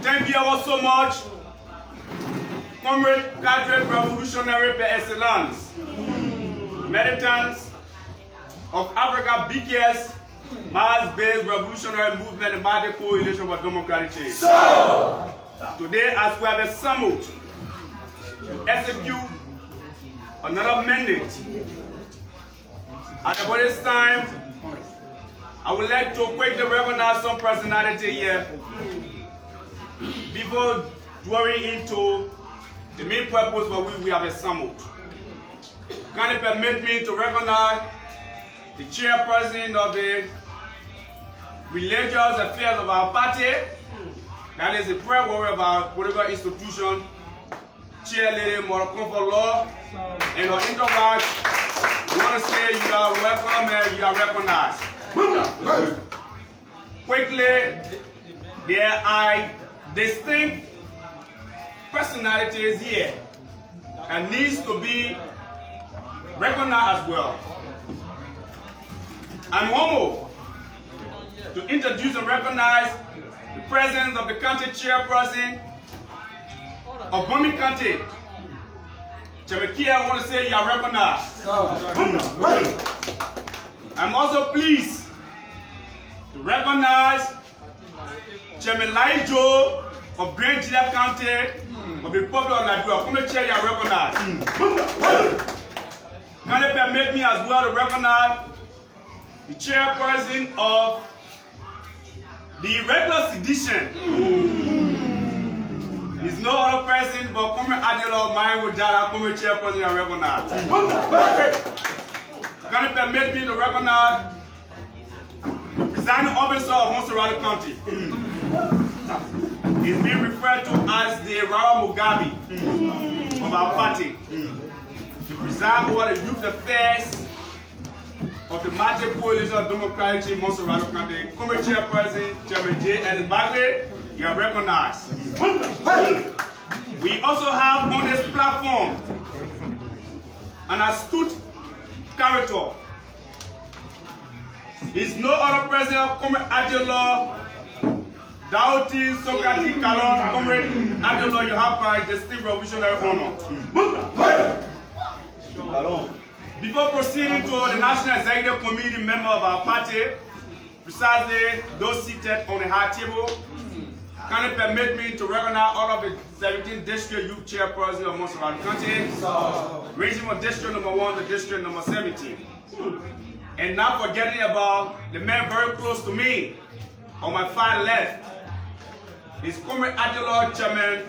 Thank you all so much. Comrade, graduate revolutionary par excellence, militants of Africa biggest mass-based revolutionary movement, the Mighty Coalition for Democratic Change. Today, as we have a summit to execute another mandate, at this time, I would like to quickly recognize some personality here before dwelling into the main purpose for which we have a summit. Can you permit me to recognize the chairperson of the religious affairs of our party, that is the prayer warrior of our political institution, Chairlady Moral Comfort Law, and her introvert. We want to say you are welcome and you are recognized. Quickly, there are distinct personalities here and needs to be recognized as well. I'm honored to introduce and recognize the presence of the county chairperson of Bomi County. Chemekia, I want to say you are recognized. I'm also pleased to recognize Chairman Lai Joe of Grand Jila County of the Republic of Nigeria. Come and chair you are recognized. Can you permit me as well to recognize the chairperson of the regular sedition? He's no other person but Comrade Adela Mayo Jara, Comrade chairperson and recognized. Can you permit me to recognize the presiding officer of Montserrat County? He's being referred to as the Rawa Mugabe of our party. To preside over the youth affairs of the Mighty Coalition of Democratic in Montserrat County. Comrade chairperson, Chairman J. L. Bagley, you are recognized. We also have on this platform an astute character. He's no other president, Comrade Adela Dauti Socrates Kalon. Comrade Adela, you have my distinct revolutionary honor. Before proceeding to the National Executive Committee member of our party, precisely those seated on the high table, can you permit me to recognize all of the 17 district youth chairpersons of Montserrat County, ranging from district number 1 to district number 17. And not forgetting about the man very close to me, on my far left, is Comrade Untitled Chairman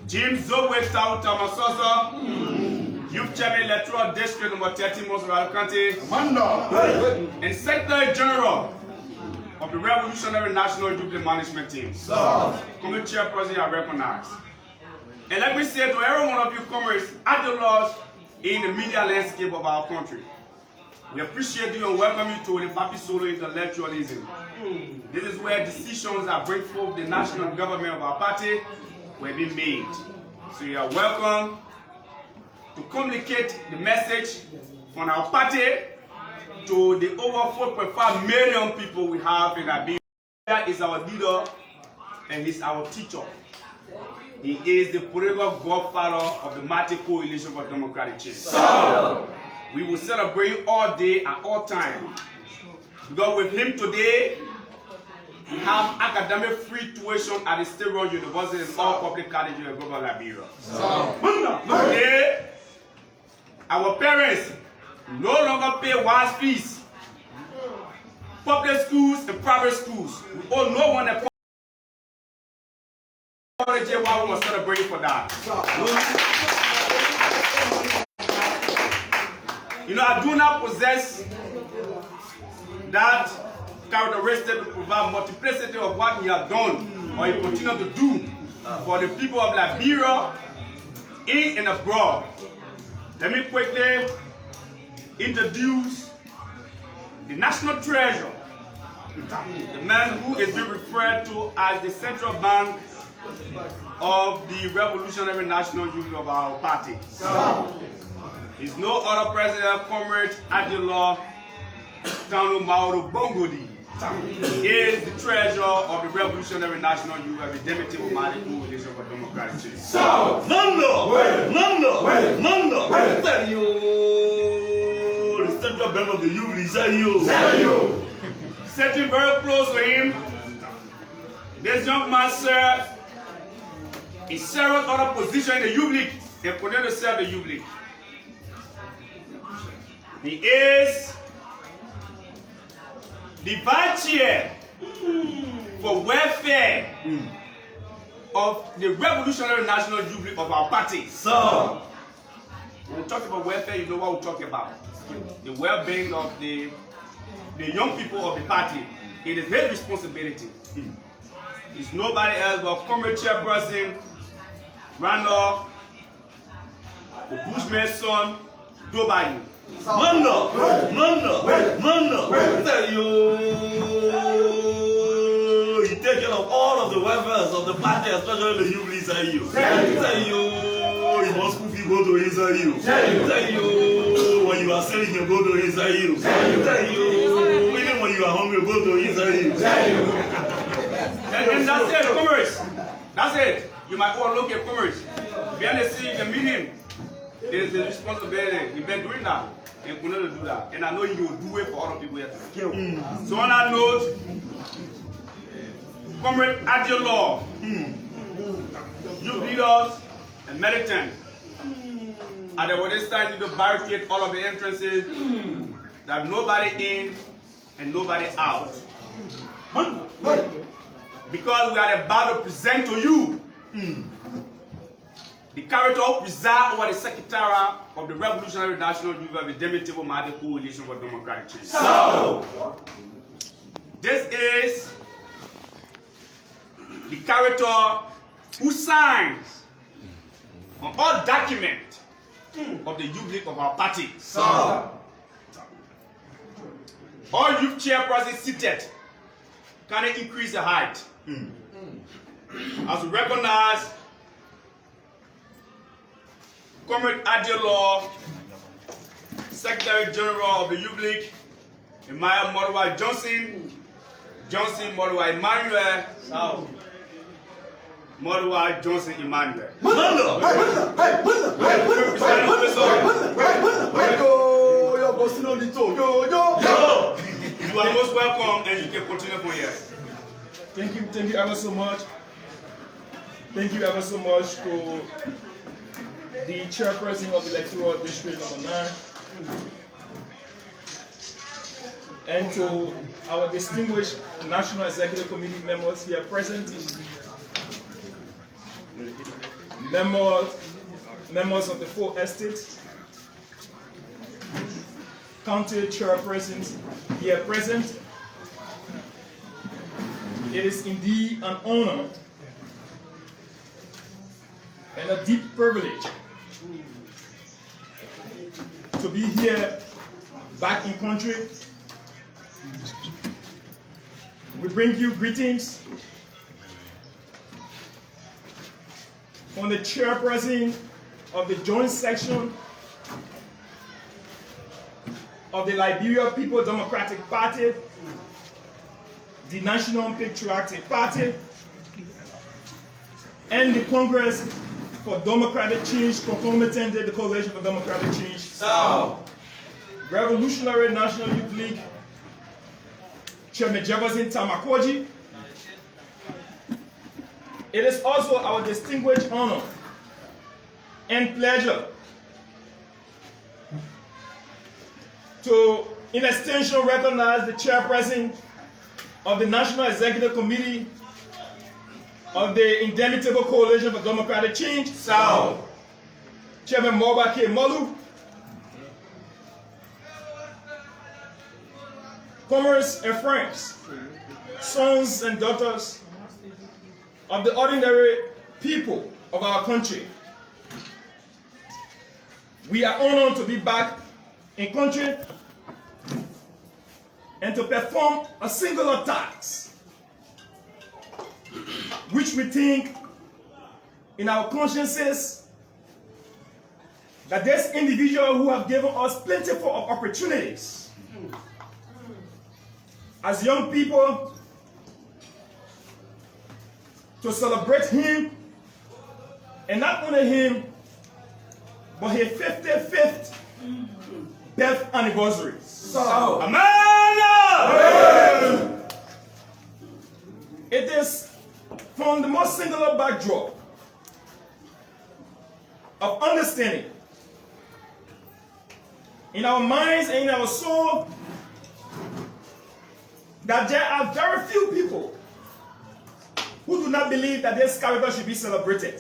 Jim Zoe Tau Tamasoso, Youth Chairman Electoral District number 13, Moscow County, and Secretary General of the Revolutionary National Jubilee Management Team. Comrade Chairperson, I recognize. And let me say to every one of you comrades Untitled in the media landscape of our country, we appreciate you and welcome you to the Papi Solo intellectualism. This is where decisions that bring forth the national government of our party will be made. So you are welcome to communicate the message from our party to the over 4.5 million people we have in Abia. He is our leader and he's our teacher. He is the political godfather of the Mighty Coalition for Democratic Change. So, we will celebrate all day and all time. Because with him today, we have academic free tuition at the State-run University and all public colleges in global Liberia. Today, our parents no longer pay wise fees. Public schools and private schools, we owe no one a why we must celebrate for that. You know, I do not possess that characteristic to provide multiplicity of what he has done or he continues to do for the people of Liberia in and abroad. Let me quickly introduce the national treasurer, the man who is being referred to as the central bank of the Revolutionary National Union of our party. He's no other president, Comrade Untitled Tanu Mauro Bongodi. He is the treasurer of the Revolutionary National Union of the Democratic Coalition for Democratic Change. The central bank of the union is Sitting very close to him, this young man served in several other positions in the Youth League and continues to serve the Youth League. He is the vice chair for welfare of the Revolutionary National Jubilee of our party. So, when we talk about welfare, you know what we're talking about. The well-being of the young people of the party. It is his responsibility. It's nobody else but Comrade Chairperson, Randolph, the Bushman's son, Dobayu. You take care of all of the welfares of the party, especially the youth inside you. You want school fee, go to inside you. When you are selling, you go to inside you. Even when you are hungry, go to inside you. And that's it, commerce. That's it. You might all look at commerce. Behind the scene, the meeting is the responsibility. You've been doing that. And you to do that. And I know you will do it for other people here today. So on that note, Comrade Untitled, youth leaders and militants, and they will this time need to barricade all of the entrances, that nobody in and nobody out. Because we are about to present to you the character who preside over the Secretariat of the Revolutionary National Union of the Democratic Coalition for Democratic Change. So, this is the character who signs on all documents of the youth league of our party. So, all youth chairpersons seated can increase the height. As we recognize Comrade Untitled, Secretary General of the Youth League, Emmanuel Mordecai Johnson, Mordecai Emmanuel, South. Mordecai Johnson Emmanuel. You are most welcome and you can continue for years. Thank you ever so much. Thank you ever so much to the chairperson of the Electoral District number 9. and to our distinguished National Executive Committee members here present, members of the 4 estates, county chairpersons here present. It is indeed an honor and a deep privilege to be here back in country. We bring you greetings from the chairperson of the joint section of the Liberia People Democratic Party, the National Patriotic Party, and the Congress for Democratic Change, concomitant the Coalition for Democratic Change, So, Revolutionary National Youth League, Chairman Jefferson Tamakoji. It is also our distinguished honor and pleasure to, in extension, recognize the chairperson of the National Executive Committee of the Indomitable Coalition for Democratic Change, so, Chairman Moba K. Molu, comrades and friends, sons and daughters of the ordinary people of our country. We are honored to be back in country and to perform a singular task, which we think in our consciences that this individual who have given us plentiful of opportunities as young people to celebrate him, and not only him, but his 55th birth anniversary. so, Amen! It is from the most singular backdrop of understanding in our minds and in our soul that there are very few people who do not believe that this character should be celebrated.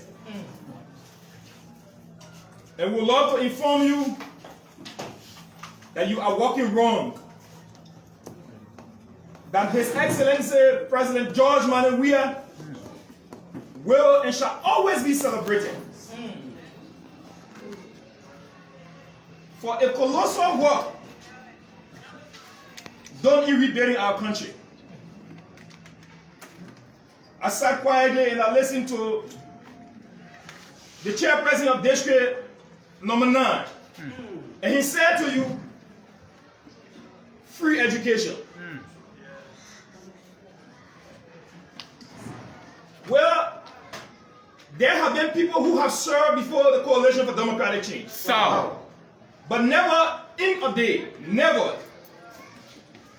And we would love to inform you that you are walking wrong. That His Excellency President George Manawia will and shall always be celebrated for a colossal work done in rebuilding our country. I sat quietly and I listened to the chairperson of District Number 9, and he said to you, free education. Well, there have been people who have served before the Coalition for Democratic Change. so, But never in a day, never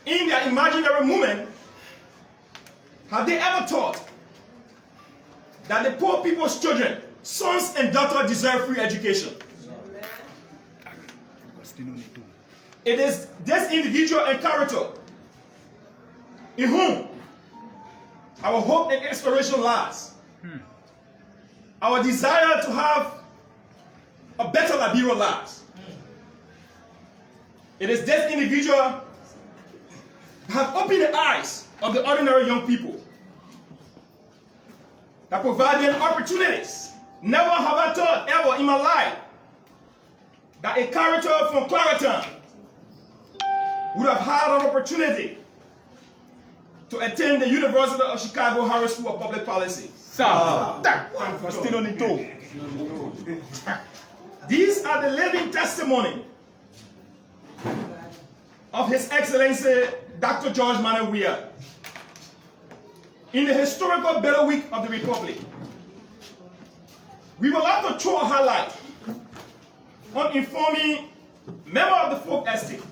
in their imaginary moment have they ever thought that the poor people's children, sons and daughters, deserve free education. It is this individual and character in whom our hope and inspiration lies. Our desire to have a better Liberia lies. It is this individual that have opened the eyes of the ordinary young people, that provide them opportunities. Never have I thought ever in my life that a character from Clariton would have had an opportunity to attend the University of Chicago Harris School of Public Policy. These are the living testimony of His Excellency Dr. George Manawia in the historical Battle Week of the Republic. We would like to throw a highlight on informing members of the folk estate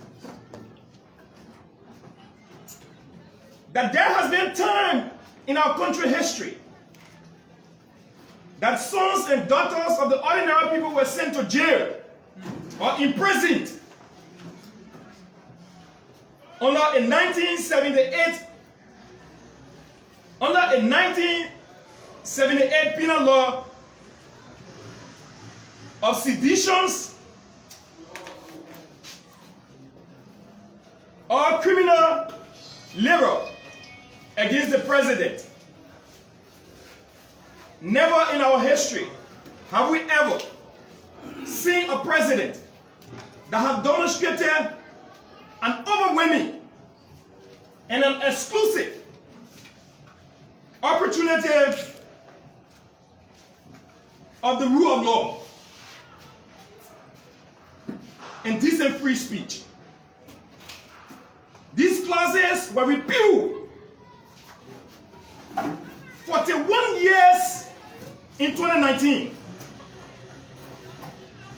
that there has been time in our country history that sons and daughters of the ordinary people were sent to jail or imprisoned under a 1978 penal law of seditions or criminal labor against the president. Never in our history have we ever seen a president that has demonstrated an overwhelming and an exclusive opportunity of the rule of law and decent free speech. These clauses were repealed 41 years in 2019.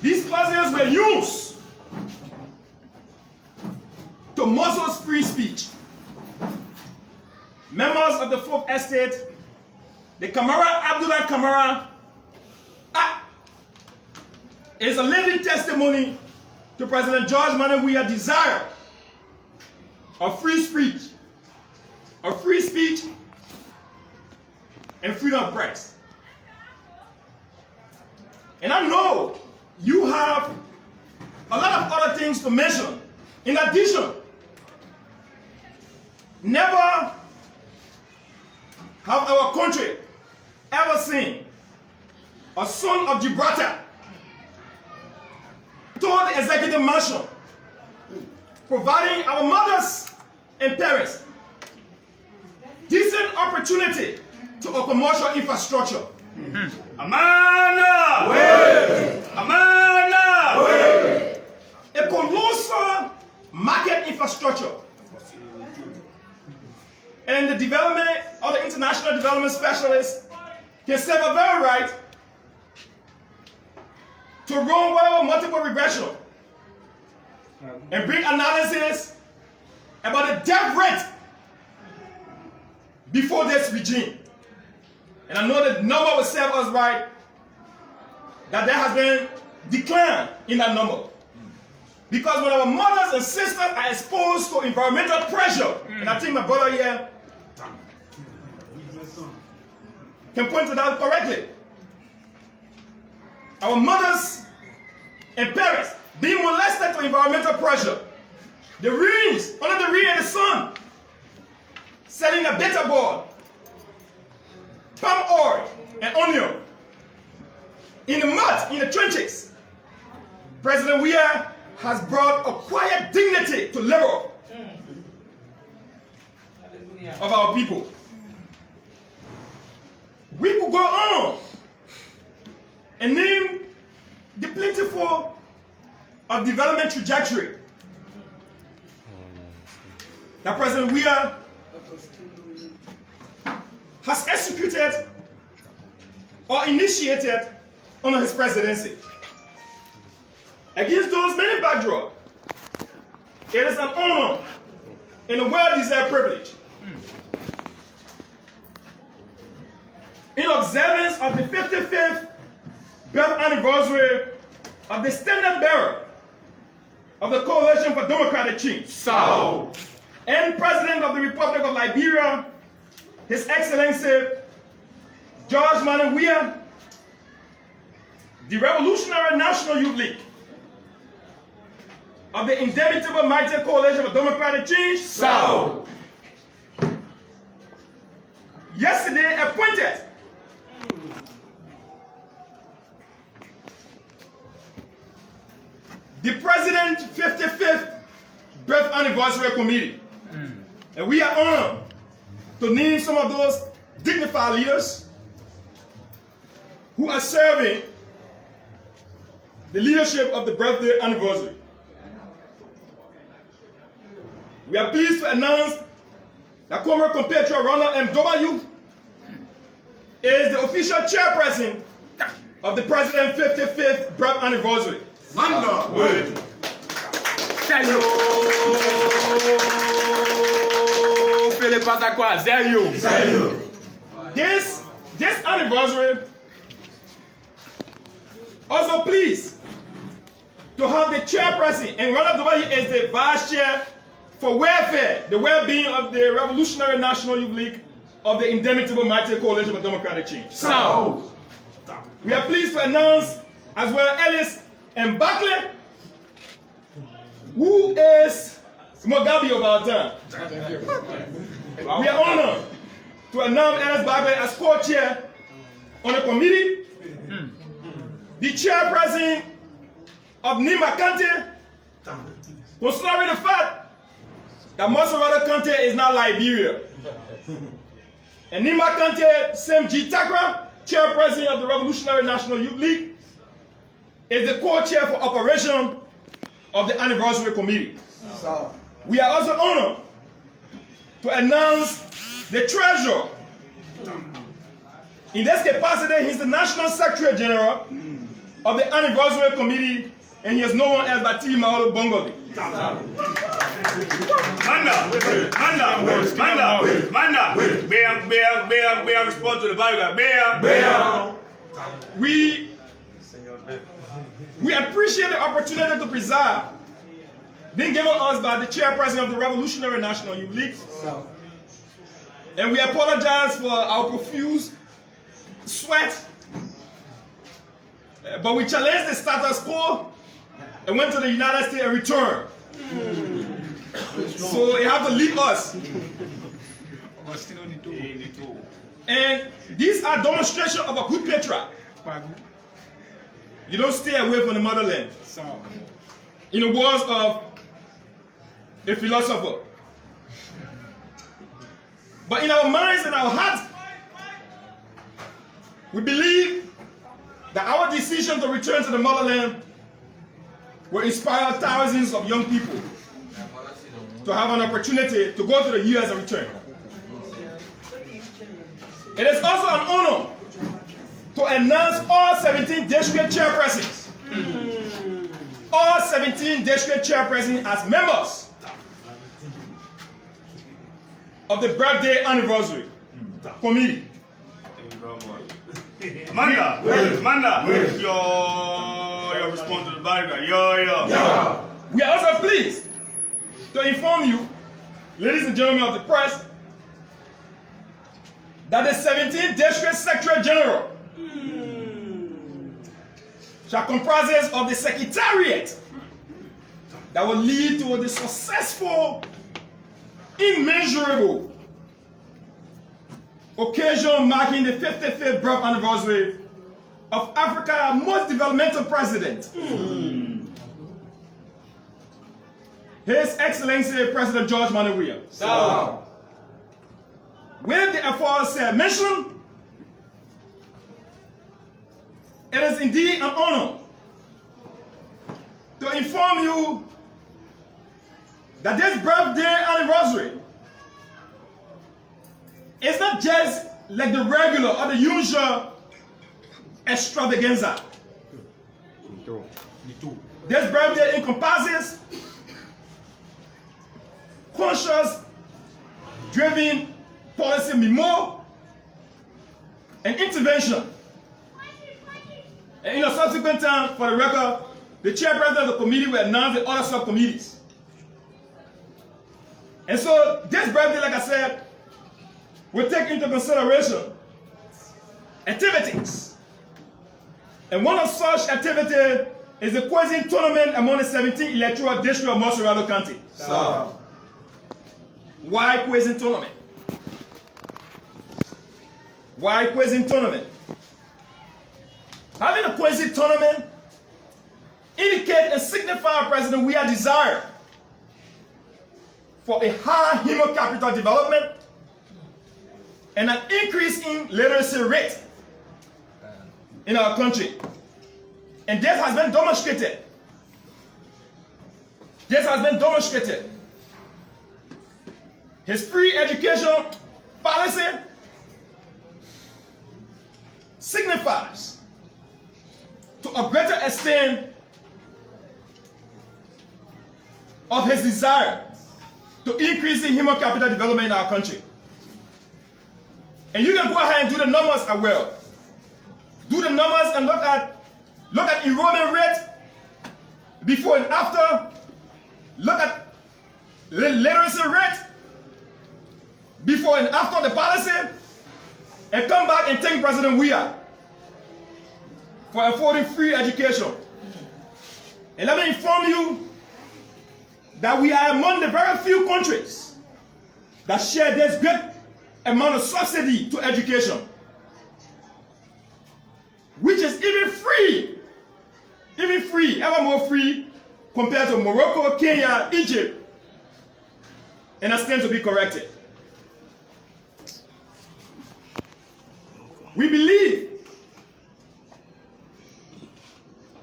These clauses were used to muzzle free speech. Members of the Fourth Estate, the Kamara Abdullah Kamara Act is a living testimony to President George Manawia's desire of free speech and freedom of press. And I know you have a lot of other things to mention. In addition, never have our country ever seen a son of Gibraltar told the executive mansion, providing our mothers and parents decent opportunity to a commercial infrastructure. Amana! Wait. Amana! Wait. A colossal market infrastructure. And the development of the international development specialists can serve a very right to run well multiple regression and bring analysis about the death rate before this regime. And I know that number will serve us right, that there has been decline in that number. Because when our mothers and sisters are exposed to environmental pressure, and I think my brother here can point to that correctly. Our mothers and parents being molested to environmental pressure. The rains, under the rain and the sun, selling a bitter board, palm oil and onion, in the mud, in the trenches. President Weah has brought a quiet dignity to labor of our people. We could go on and name the plentiful of development trajectory that President Weah has executed or initiated under his presidency. Against those many backdrops, it is an honor and a well-deserved privilege. In observance of the 55th birth anniversary of the standard bearer of the Coalition for Democratic Change, and President of the Republic of Liberia, His Excellency George Manawiah, the Revolutionary National Youth League of the Indomitable Mighty Coalition for Democratic Change, yesterday appointed the President 55th Birth Anniversary Committee. And we are honored to name some of those dignified leaders who are serving the leadership of the birthday anniversary. We are pleased to announce that former compatriot Ronald M.W. is the official chairperson of the President's 55th birth anniversary. This anniversary also pleased to have the chairperson, and Ronald W. is the vice chair for welfare, the well-being of the Revolutionary National Youth League of the Indomitable Mighty Coalition for Democratic Change. So, we are pleased to announce as well Ellis and Buckley, who is Mugabe of our time. We are honored to announce Ellis Buckley as co-chair on the committee, the chairperson of Nima Kante, considering the fact that most of other country is not Liberia. And Nima Kante, Sam G. Takra, chairperson of the Revolutionary National Youth League, is the co-chair for operation of the anniversary committee. We are also honored to announce the treasurer. In this capacity, he is the National Secretary General of the anniversary committee, and he is no one else but T. Mahalo Bongobi. Bear, respond to the Bible. Bear. We appreciate the opportunity to preside being given us by the chairperson of the Revolutionary National Youth League. And we apologize for our profuse sweat. But we challenged the status quo and went to the United States and returned. So they have to leave us. And these are demonstrations of a good patriot. You don't stay away from the motherland. In the words of a philosopher. But in our minds and our hearts, we believe that our decision to return to the motherland will inspire thousands of young people to have an opportunity to go to the U.S. and return. It is also an honor to announce all 17 district chairpersons. All 17 district chairpersons as members of the birthday anniversary committee. Manda, your response to the Bible. We are also pleased to inform you, ladies and gentlemen of the press, that the 17th District Secretary General shall comprise of the Secretariat that will lead to the successful, immeasurable occasion marking the 55th birth anniversary of Africa's most developmental president, His Excellency President George Manuel Williams. With the aforesaid mention, it is indeed an honor to inform you that this birthday anniversary is not just like the regular or the usual extravaganza. This birthday encompasses conscious, driven policy memo and intervention. And in a subsequent time, for the record, the chairperson of the committee will announce the other subcommittees. And so this birthday, like I said, will take into consideration activities. And one of such activities is the quizzing tournament among the 17 electoral districts of Montserrat County. Why quizzing tournament? Why quizzing tournament? Having a quizzing tournament indicate and signify, President, we are desired for a high human capital development and an increase in literacy rate in our country. And this has been demonstrated. This has been demonstrated. His free education policy signifies to a greater extent of his desire to increase in human capital development in our country. And you can go ahead and do the numbers as well. Do the numbers and look at enrollment rate before and after. Look at literacy rate before and after the policy, and come back and thank President Weah for affording free education. And let me inform you that we are among the very few countries that share this great amount of subsidy to education, which is even free, ever more free compared to Morocco, Kenya, Egypt, and that stands to be corrected. We believe,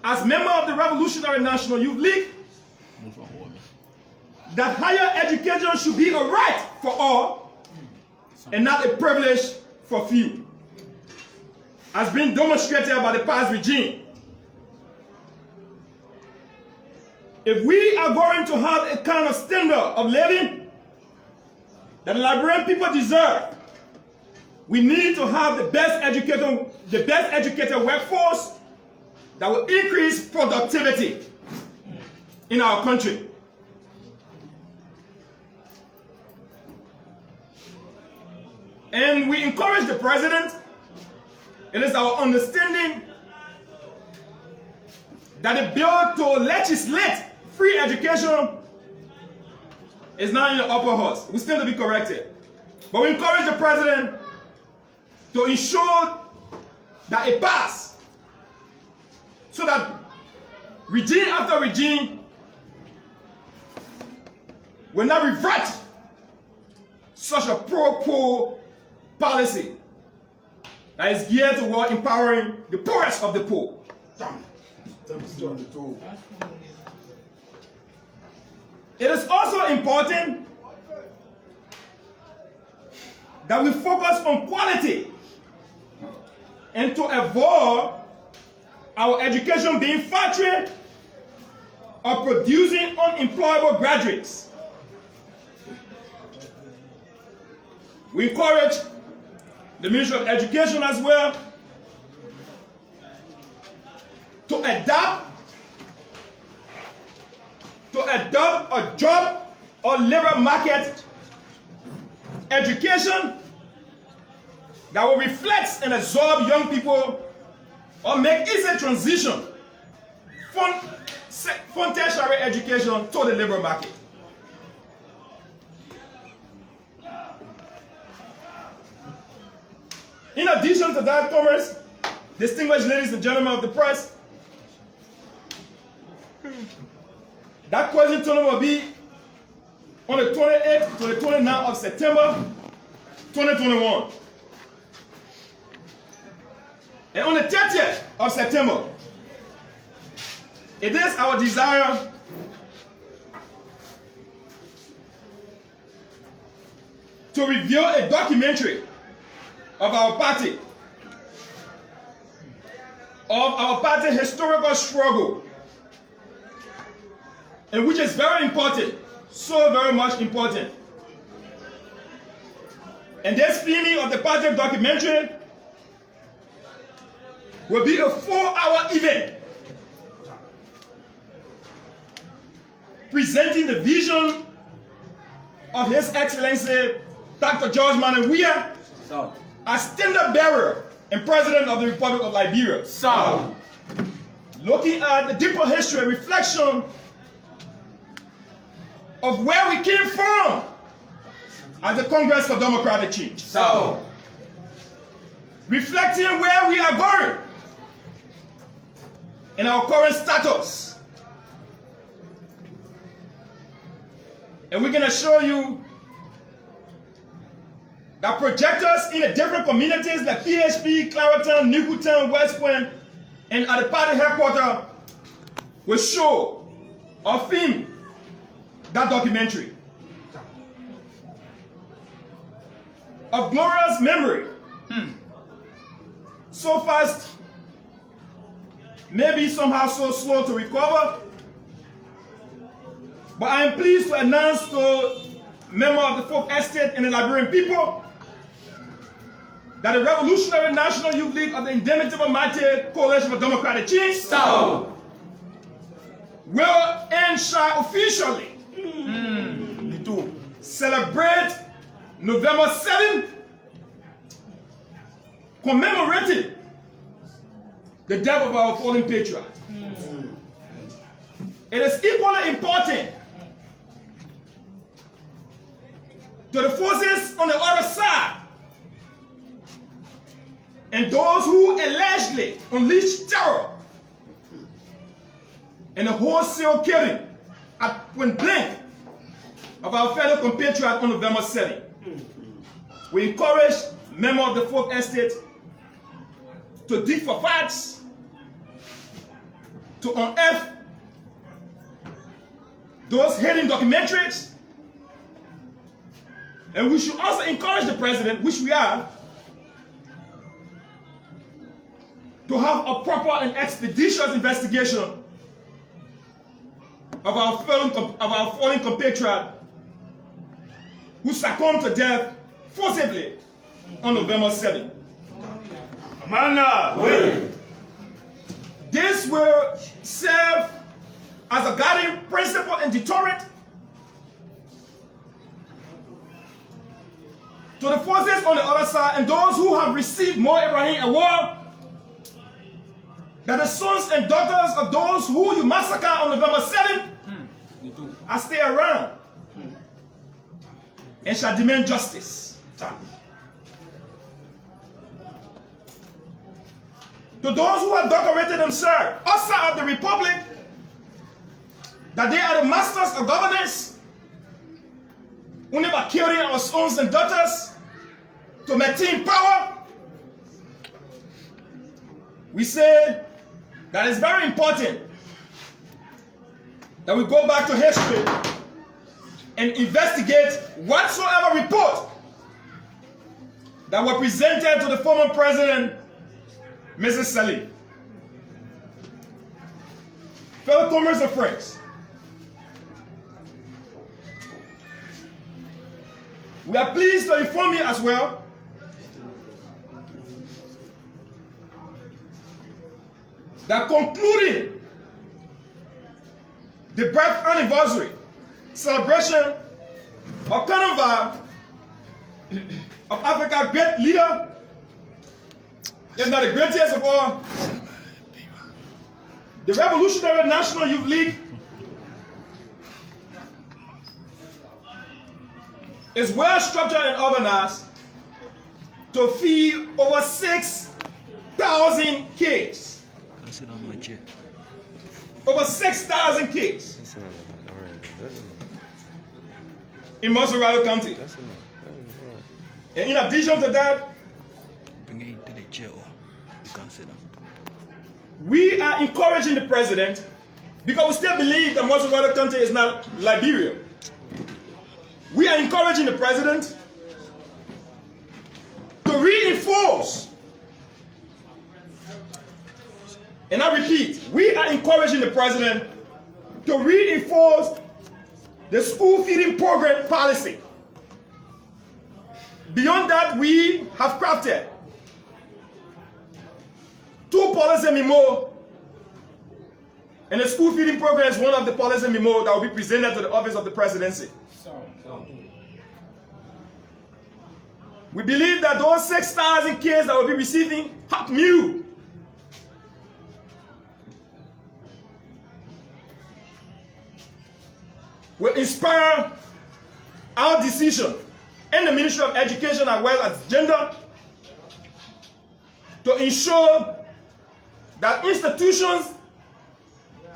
as member of the Revolutionary National Youth League, that higher education should be a right for all and not a privilege for few, as been demonstrated by the past regime. If we are going to have a kind of standard of living that the Liberian people deserve, we need to have the best educated workforce that will increase productivity in our country. And we encourage the president. It is our understanding that the bill to legislate free education is now in the upper house. We still to be corrected. But we encourage the president to ensure that it passes, so that regime after regime will not revert such a pro-poor policy that is geared toward empowering the poorest of the poor. It is also important that we focus on quality and to avoid our education being factory or producing unemployable graduates. We encourage the Ministry of Education as well to adopt a job or labor market education that will reflect and absorb young people or make easy transition from tertiary education to the labor market. In addition to that, Commerce, distinguished ladies and gentlemen of the press, that question will be on the 28th to the 29th of September 2021. And on the 30th of September, it is our desire to review a documentary of our party historical struggle, and which is very important, so very much important. And this filming of the party documentary will be a 4-hour event presenting the vision of His Excellency Dr. George Manuel Weah as standard bearer and President of the Republic of Liberia. Looking at the deeper history and reflection of where we came from as the Congress for Democratic Change. Reflecting where we are going in our current status. And we're going to show you that projectors in the different communities like PHP, Clareton, Newtown, West Point, and at the party headquarters will show or film that documentary of glorious memory. So fast, maybe somehow so slow to recover. But I am pleased to announce to members of the Folk Estate and the Liberian people that the Revolutionary National Youth League of the Indomitable Mighty Coalition for Democratic Change will end shy officially celebrate November 7th, commemorating the death of our fallen patriot. It is equally important to the forces on the other side and those who allegedly unleashed terror and the wholesale killing at point blank of our fellow compatriots on November 7th. We encourage members of the Fourth Estate to dig for facts, to unearth those hidden documentaries, and we should also encourage the president, which we are, to have a proper and expeditious investigation of our fallen compatriot who succumbed to death forcibly on November 7th. This will serve as a guiding principle and deterrent to the forces on the other side and those who have received Mo Ibrahim Award, that the sons and daughters of those who you massacred on November 7th are still around and shall demand justice. To those who have decorated themselves outside of the Republic, that they are the masters of governance, who never killing our sons and daughters to maintain power, we say that it's very important that we go back to history and investigate whatsoever report that were presented to the former president, Mrs. Salih. Fellow comrades and friends, we are pleased to inform you as well that concluding the birth anniversary celebration of Carnival of Africa's great leader, if not the greatest of all, the Revolutionary National Youth League is well structured and organized to feed over 6,000 kids. Over 6,000 kids in Montserrat County. And in addition to that, we are encouraging the president, because we still believe that Montserrat County is not Liberia. We are encouraging the president to reinforce, and I repeat, we are encouraging the president to reinforce the school feeding program policy. Beyond that, we have crafted 2 policy memos, and the school feeding program is one of the policy memos that will be presented to the office of the presidency. We believe that those 6,000 kids that will be receiving hot meal will inspire our decision in the Ministry of Education as well as gender to ensure that institutions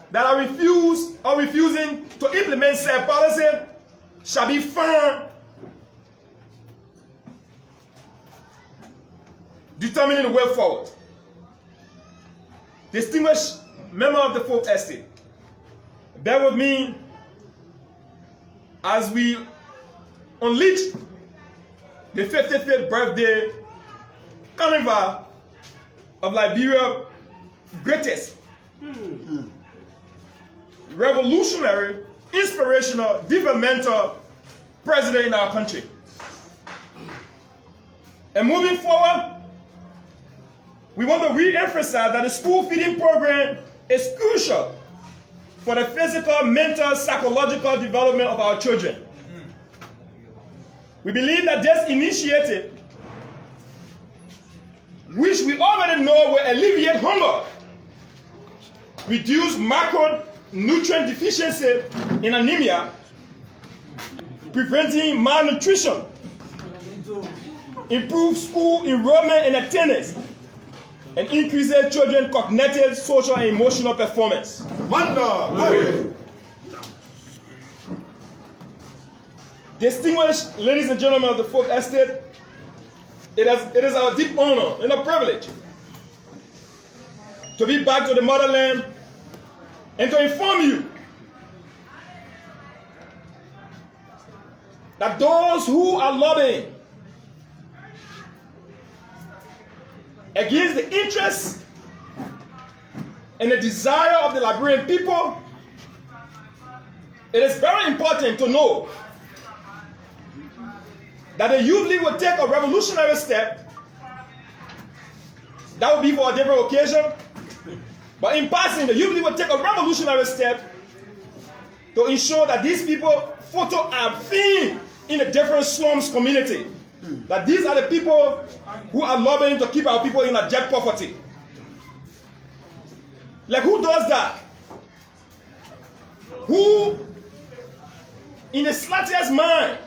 that are refusing to implement said policy shall be firm, determining the way forward. Distinguished member of the Fourth Estate, bear with me as we unleash the 55th birthday carnival of Liberia's greatest revolutionary, inspirational, developmental president in our country. And moving forward, we want to re-emphasize that the school feeding program is crucial for the physical, mental, psychological development of our children. We believe that this initiative, which we already know will alleviate hunger, reduce macronutrient deficiency and anemia, preventing malnutrition, improve school enrollment and attendance, and increases children's cognitive, social, and emotional performance. Distinguished ladies and gentlemen of the Folk Estate, it is our deep honor and a privilege to be back to the motherland and to inform you that those who are lobbying against the interests and the desire of the Liberian people, it is very important to know that the Youth League will take a revolutionary step. That will be for a different occasion. But in passing, the Youth League will take a revolutionary step to ensure that these people photo are seen in the different slums community. That these are the people who are lobbying to keep our people in abject poverty. Like, who does that? Who, in the slightest mind,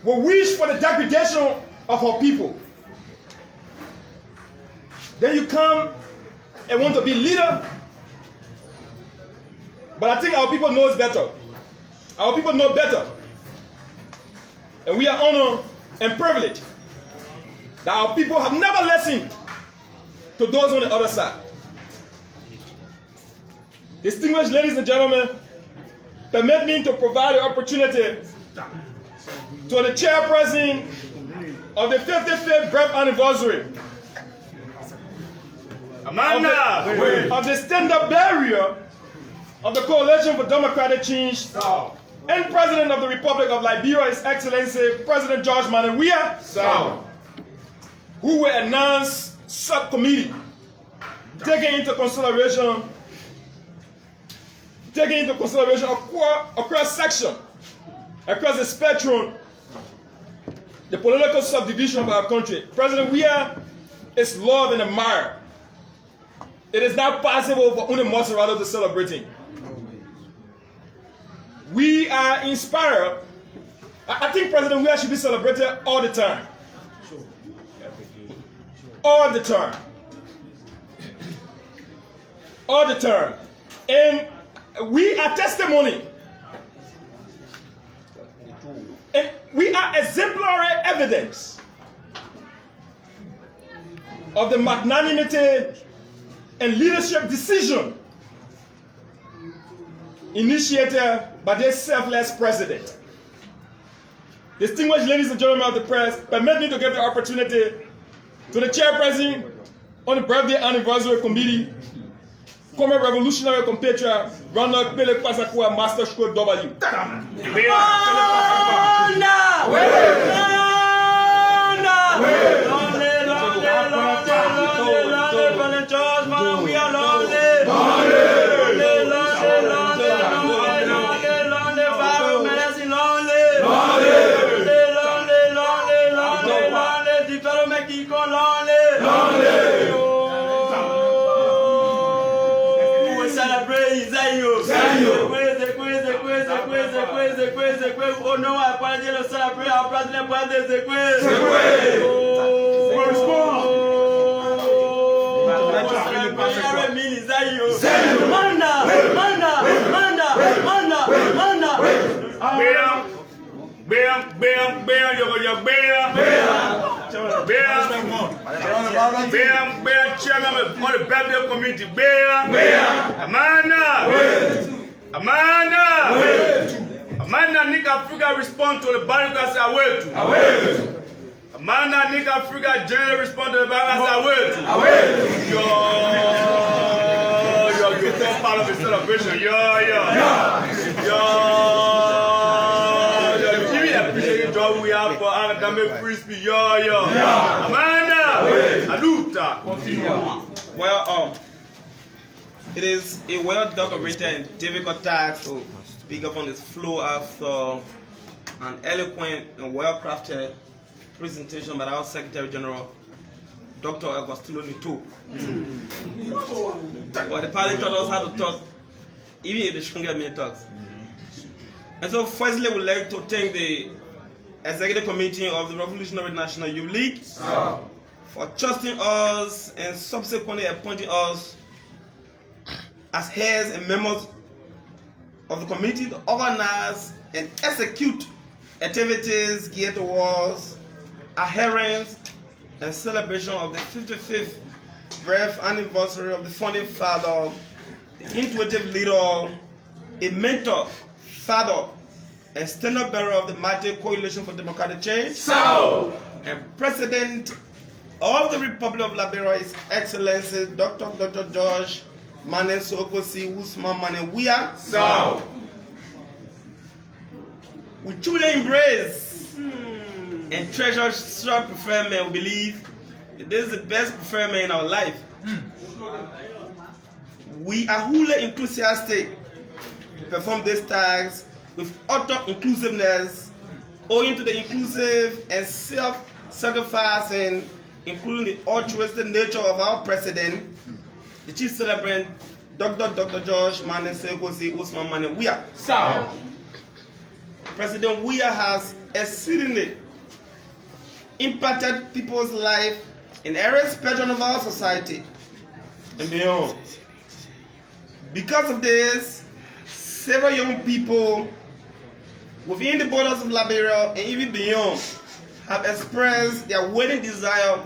will wish for the degradation of our people? Then you come and want to be leader. But I think our people knows better. Our people know better. And we are honored and privileged that our people have never listened to those on the other side. Distinguished ladies and gentlemen, permit me to provide the opportunity to the chairperson of the 55th birth anniversary of the stand-up barrier of the Coalition for Democratic Change and President of the Republic of Liberia, His Excellency President George Manawia, who will announce subcommittee taking into consideration across section, across the spectrum, the political subdivision of our country. President Weah is loved and admired. It is not possible for only Maserati to celebrate him. We are inspired. I think President Weah should be celebrated all the time. All the time. All the time. And we are testimony. And we are exemplary evidence of the magnanimity and leadership decision initiated by this selfless president. Distinguished ladies and gentlemen of the press, permit me to give the opportunity to the chairperson on the birthday anniversary committee, former revolutionary compatriot Ronald Pele Kwasakwa Master School W. Oh no, I parle de célébrer en place de bois des écoles. Amanda Nick Africa respond to the barricades awetu. Amanda Nick Africa generally respond to the barricades awetu. You're part of the celebration. You really appreciate the job we have for academic free speech. Amanda, Aluta. Well, it is a well documented and difficult task to speak up on this floor after an eloquent and well-crafted presentation by our Secretary General, Dr. Agostino Nito. But the party taught us how to talk, even if they shouldn't get many talks. And so, firstly, we'd like to thank the Executive Committee of the Revolutionary National Youth League for trusting us and subsequently appointing us as heads and members of the committee to organize and execute activities geared towards adherence and celebration of the 55th birth anniversary of the founding father, the intuitive leader, a mentor, father, and standard bearer of the mighty Coalition for Democratic Change, and President of the Republic of Liberia, His Excellency Dr. George Mane Sokosi Usman Mane Wia. We truly embrace and treasure such preferment. We believe that this is the best preferment in our life. We are wholly enthusiastic to perform these tasks with utter inclusiveness, owing to the inclusive and self-sacrificing, including the altruistic nature of our president, the chief celebrant, Dr. George Mane Sokosi Usman Mane Wia. President Wia has exceedingly impacted people's life in every spectrum of our society and beyond. Because of this, several young people within the borders of Liberia and even beyond have expressed their willing desire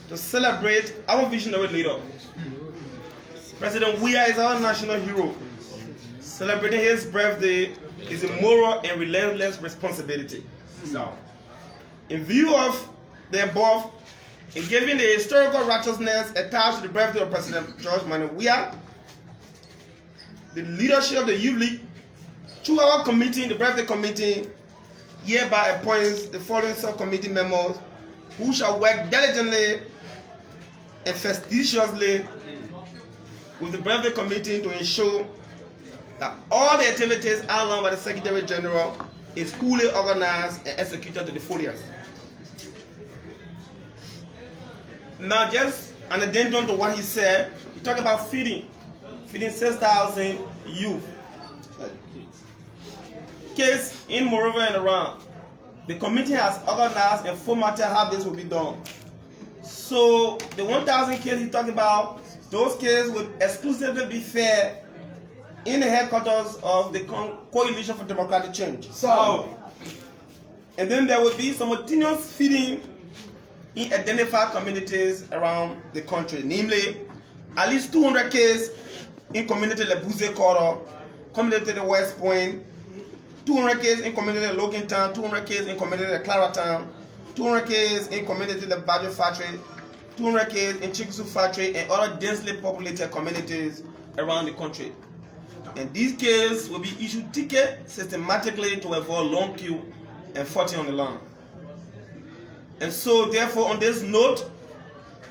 to celebrate our visionary leader. President Wia is our national hero. Celebrating his birthday is a moral and relentless responsibility. In view of the above, and given the historical righteousness attached to the birthday of President George Mane Wia, the leadership of the Youth League, through our committee, the birthday committee, hereby appoints the following subcommittee members who shall work diligently and fastidiously with the birthday committee to ensure that all the activities outlined by the Secretary General is fully organized and executed to the fullest. Now, just an addendum to what he said, he talked about feeding 6,000 youth. Case in Moreover and around, the committee has organized and formatted how this will be done. So the 1,000 kids he talked about, those kids would exclusively be fed in the headquarters of the Coalition for Democratic Change. And then there would be simultaneous feeding in identified communities around the country, namely at least 200 kids in community Lebuze Quarter, community the West Point, 200 kids in community Logantown, 200 kids in community Claratown, 200 kids in community the Badger Factory, 200 kids in Chickasaw Factory, and other densely populated communities around the country. And these kids will be issued tickets systematically to avoid long queue and 40 on the line. And so, therefore, on this note,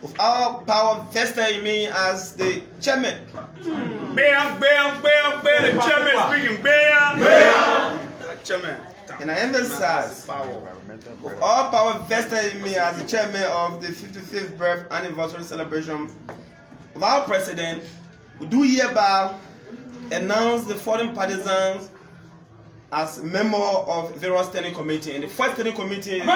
with our power vested in me as the chairman. Bam, bam, bam, bam. The chairman speaking. Bam, bam. Chairman. And I emphasize, with all power vested in me as the chairman of the 55th birth anniversary celebration of our president, we do hereby announce the foreign partisans as member of various standing committee. And the first standing committee is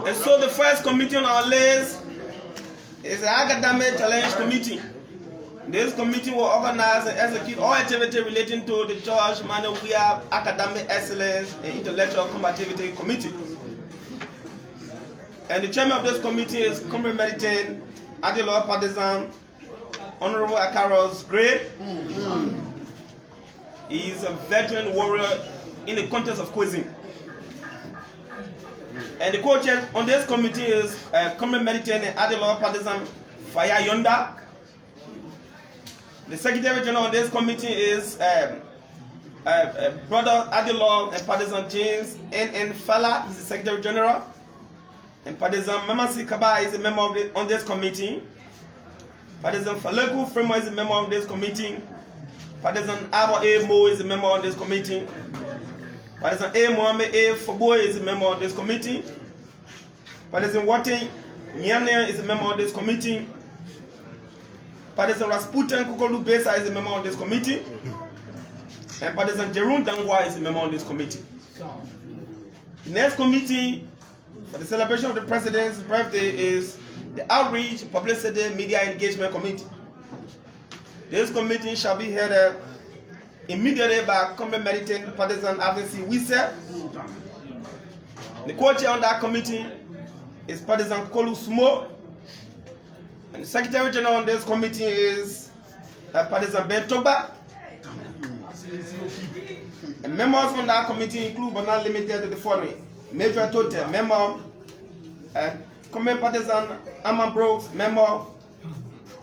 And so the first committee on our list is the Academic Challenge Committee. This committee will organize and execute all activity relating to the George Mane Wia Academic Excellence and Intellectual Combativity Committee. And the chairman of this committee is Comrade Meditain Adilo Partisan Honorable Akaros Gray. He is a veteran warrior in the context of cuisine. And the co-chair on this committee is Comrade Meditain Adilo Partisan Faya Yonda. The Secretary General on this committee is Brother Adilo and Partisan James N. Fala. He's the Secretary General. And Partisan Mamasi Kaba is a member of on this committee. Partisan Faleku Fremo is a member of this committee. Partisan Abo A. Mo is a member of this committee. Partisan A. Mohamed A. Foboy is a member of this committee. Partisan Wati Nyane is a member of this committee. Partisan Rasputin Kukolu Besa is a member of this committee. And Partisan Jerun Dangwa is a member of this committee. The next committee for the celebration of the President's birthday is the Outreach, Publicity, Media Engagement Committee. This committee shall be headed immediately by Comrade Meditain Partisan Avency Wise. The co-chair on that committee is Partisan Kolu Sumo. And the Secretary General on this committee is Partisan Ben Toba. And members on that committee include but not limited to the following: Major Tote, member; Comrade Partisan Amman Brooks, member;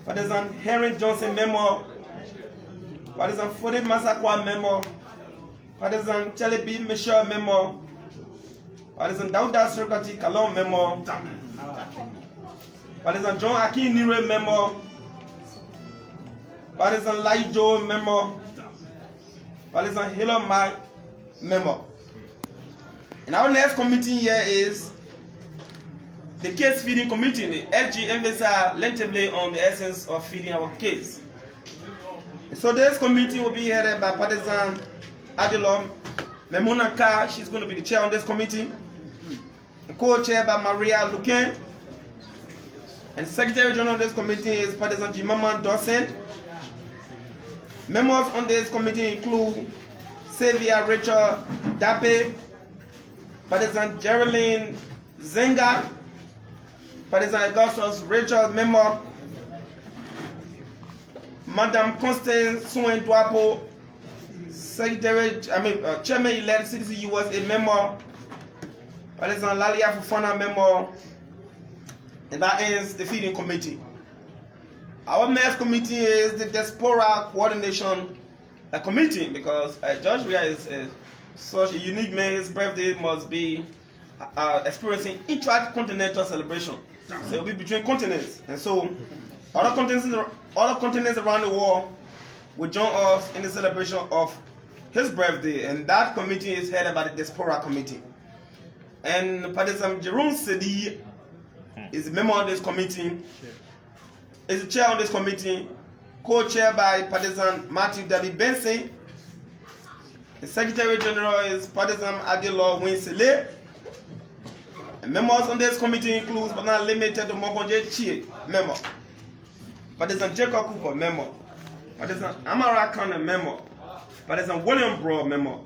Partisan Henry Johnson, member; Partisan Fode Masakwa, member; Partisan Charlie B. Michelle, member; Partisan Dauda Sirkati Kalon, member; Partisan John Akin Nire, member; Partisan Laijo, member; Partisan Hilo Mai, member. And our next committee here is the case feeding committee. The FG emphasizes lengthily on the essence of feeding our kids. So this committee will be headed by Partisan Adilom Memuna Ka. She's going to be the chair on this committee. Co-chair by Maria Luken. And Secretary General of this committee is Partisan Jimaman Dawson. Members on this committee include Xavier Rachel Dape, Partisan Geraldine Zenga, Partisan Augustus Rachel member, Madam Constance Suen Dwapo, Chairman-elect CDC USA member, Partisan Lalia Fufana member, and that ends the feeding committee. Our next committee is the Diaspora Coordination Committee, because George Weah is such a unique man. His birthday must be experiencing intercontinental celebration. So it will be between continents. And so other continents around the world will join us in the celebration of his birthday. And that committee is headed by the Diaspora Committee. And Partisan Jerome Sedi is a member of this committee. Is the chair on this committee, co-chaired by Partisan Matthew W. Benson. The Secretary General is Partisan Adilo Winsele. And members on this committee include, but not limited to Mokonje Chie, member; Partisan Jacob Cooper, member; Partisan Amara Khan, member; Partisan William Broad, member;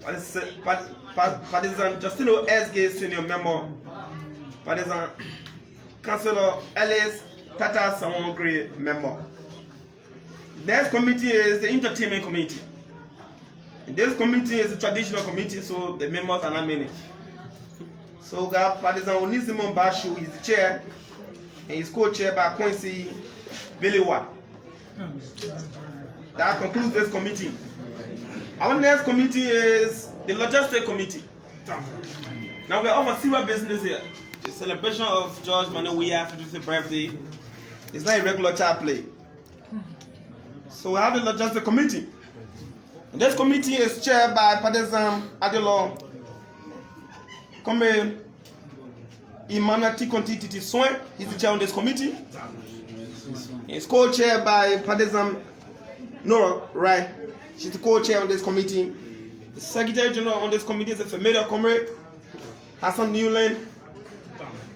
Partisan Justino S. Senior, member; Partisan Councilor Ellis Tata Samongri, member. Next committee is the Entertainment Committee. And this committee is a traditional committee, so the members are not many. So we got Partisan Onisimon Bashu, he's the chair, and he's co-chaired by Quincy Biliwa. That concludes this committee. Our next committee is the Logistics Committee. Now we're over serious business here. The celebration of George Manuel Weah's 50th birthday. It's not a regular child play. So we have the Logistics Committee. And this committee is chaired by Partisan Adilo Comrade Imana Tikonti Titi Soin. He's the chair on this committee. It's co-chaired by Partisan Nora Rai. She's the co-chair on this committee. The Secretary General on this committee is a familiar comrade, Hassan Newland.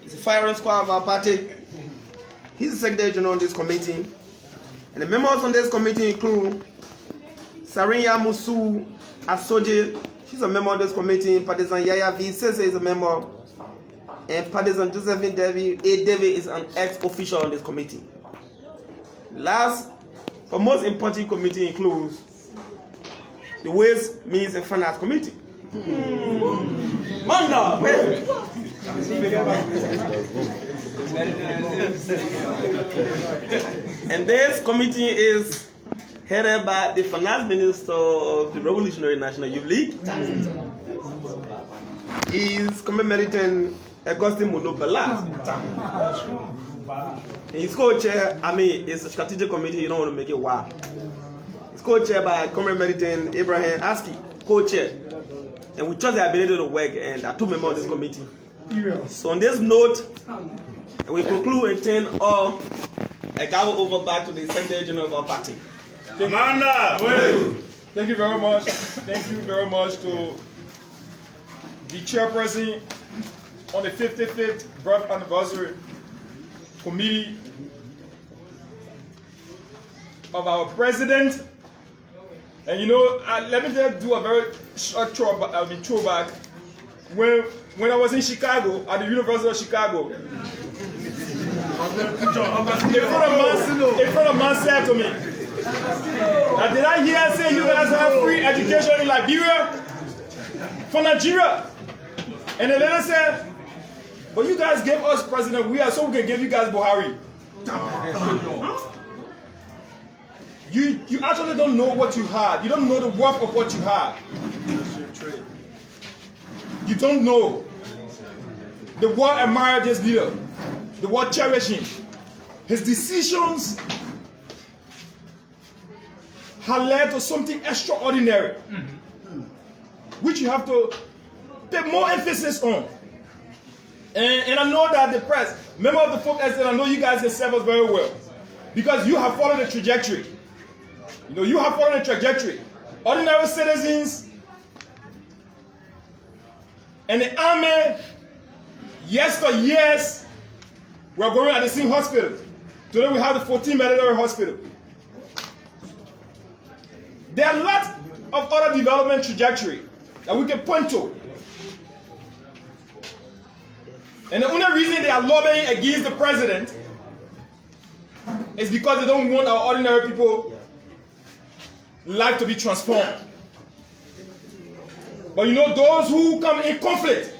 He's a firing squad of our party. He's the Secretary General on this committee. And the members on this committee include Sarinya Musu Asoje. She's a member of this committee. Partisan Yaya V. Sese is a member. and partisan Josephine David A. David is an ex-official on this committee. Last, but most important committee includes the Ways, Means and Finance Committee. Manda! And this committee is headed by the Finance Minister of the Revolutionary National Youth League. He's commemorating Augustine Monopala. He's co-chair, it's a strategic committee, you don't want to make it wild. He's co-chair by commemorating Abraham Aski, co-chair. And we trust their ability to work, and are 2 members of this committee. So on this note, we conclude and turn all a gavel over back to the Secretary General of our party. Commander! Thank you very much. Thank you very much to the chairperson on the 55th birth anniversary committee of our president. And you know, let me just do a very short throwback. When I was in Chicago, at the University of Chicago, a friend of mine said to me, now, did I hear say you guys have free education in Liberia? From Nigeria? And the lady said, but you guys gave us President we are so we can give you guys Buhari. You actually don't know what you had. You don't know the worth of what you had. You don't know. The world admired this leader. The world cherished him. His decisions have led to something extraordinary, which you have to pay more emphasis on. And I know that the press, member of the folk estate, I know you guys can serve us very well, because you have followed the trajectory. You know, you have followed the trajectory. Ordinary citizens and the army, years, we're going at the same hospital. Today we have the 14th Military Hospital. There are lots of other development trajectory that we can point to. And the only reason they are lobbying against the president is because they don't want our ordinary people life to be transformed. But you know, those who come in conflict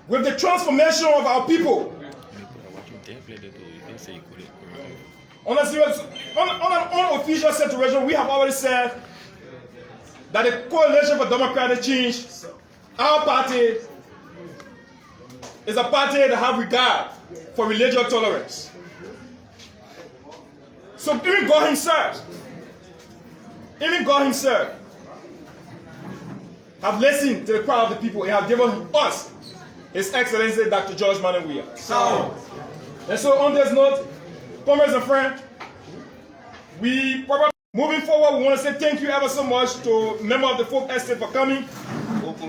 with the transformation of our people, on an unofficial situation, we have already said that the Coalition for Democratic Change, our party, is a party that have regard for religious tolerance. So even God himself, have listened to the cry of the people and have given us His Excellency Dr. George Manawia. And so on this note, comrades and friends, moving forward, we want to say thank you ever so much to members of the folk estate for coming.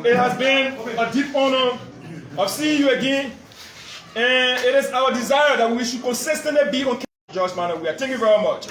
It has been a deep honor of seeing you again, and it is our desire that we should consistently be on George Manawia. Thank you very much.